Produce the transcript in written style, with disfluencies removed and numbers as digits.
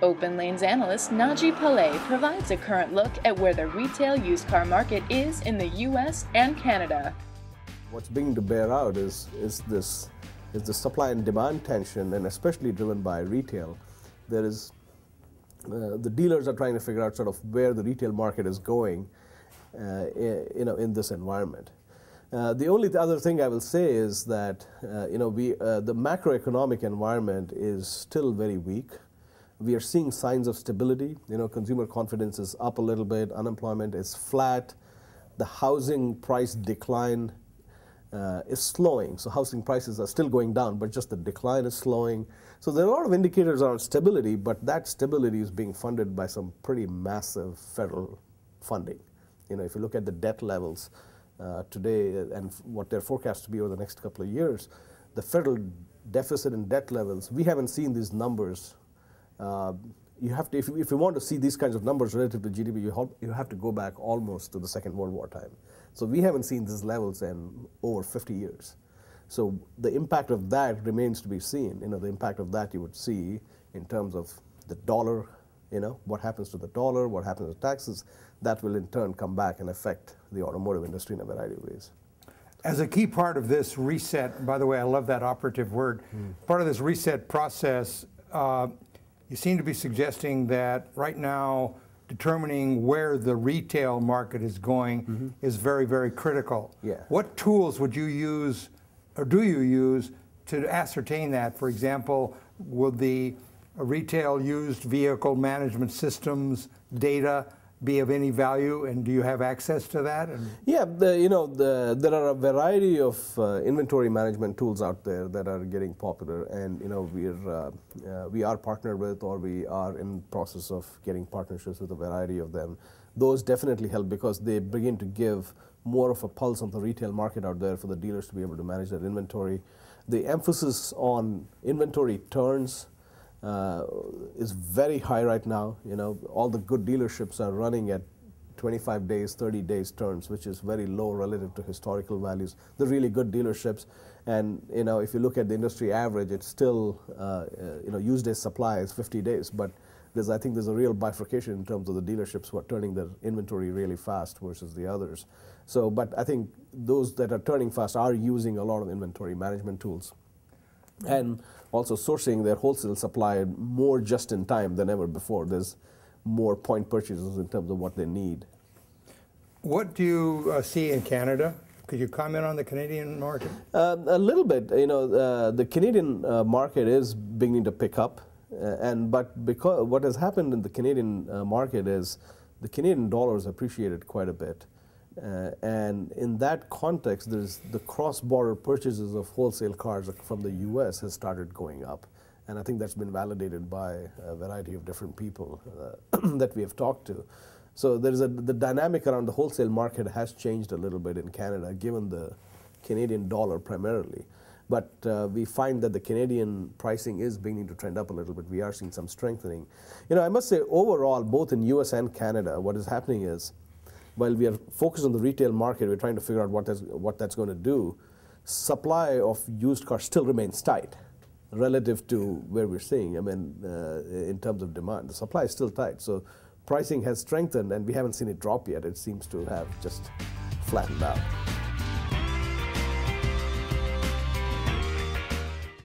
OpenLane's analyst Nagi Palle provides a current look at where the retail used car market is in the U.S. and Canada. What's beginning to bear out is the supply and demand tension, and especially driven by retail. There is the dealers are trying to figure out sort of where the retail market is going, in this environment. The only other thing I will say is that the macroeconomic environment is still very weak. We are seeing signs of stability. Consumer confidence is up a little bit. Unemployment is flat. The housing price decline is slowing. So housing prices are still going down, but just the decline is slowing. So there are a lot of indicators on stability, but that stability is being funded by some pretty massive federal funding. If you look at the debt levels today and what they're forecast to be over the next couple of years, the deficit and debt levels, we haven't seen these numbers. You have to, if you want to see these kinds of numbers relative to GDP, you have to go back almost to the Second World War time. So we haven't seen these levels in over 50 years. So the impact of that remains to be seen. The impact of that you would see in terms of the dollar, what happens to the dollar, what happens to taxes. That will in turn come back and affect the automotive industry in a variety of ways. As a key part of this reset, by the way, I love that operative word, part of this reset process, you seem to be suggesting that right now determining where the retail market is going is very, very critical. Yeah. What tools would you use, or do you use, to ascertain that? For example, will the retail used vehicle management systems data be of any value, and do you have access to that? Yeah, there are a variety of inventory management tools out there that are getting popular, and we are partnered with, or we are in process of getting partnerships with a variety of them. Those definitely help because they begin to give more of a pulse on the retail market out there for the dealers to be able to manage their inventory. The emphasis on inventory turns is very high right now. All the good dealerships are running at 25 days, 30 days turns, which is very low relative to historical values. The really good dealerships, and if you look at the industry average, it's still used days supply is 50 days. But I think there's a real bifurcation in terms of the dealerships who are turning their inventory really fast versus the others. So, but I think those that are turning fast are using a lot of inventory management tools, and also sourcing their wholesale supply more just in time than ever before. There's more point purchases in terms of what they need. What do you see in Canada? Could you comment on the Canadian market? A little bit. The Canadian market is beginning to pick up, but because what has happened in the Canadian market is the Canadian dollar has appreciated quite a bit. And in that context, there's the cross-border purchases of wholesale cars from the U.S. has started going up. And I think that's been validated by a variety of different people that we have talked to. So there's the dynamic around the wholesale market has changed a little bit in Canada, given the Canadian dollar primarily. But we find that the Canadian pricing is beginning to trend up a little bit. We are seeing some strengthening. I must say, overall, both in U.S. and Canada, what is happening is, while we are focused on the retail market, we're trying to figure out what that's going to do. Supply of used cars still remains tight relative to where we're seeing. In terms of demand, the supply is still tight. So pricing has strengthened, and we haven't seen it drop yet. It seems to have just flattened out.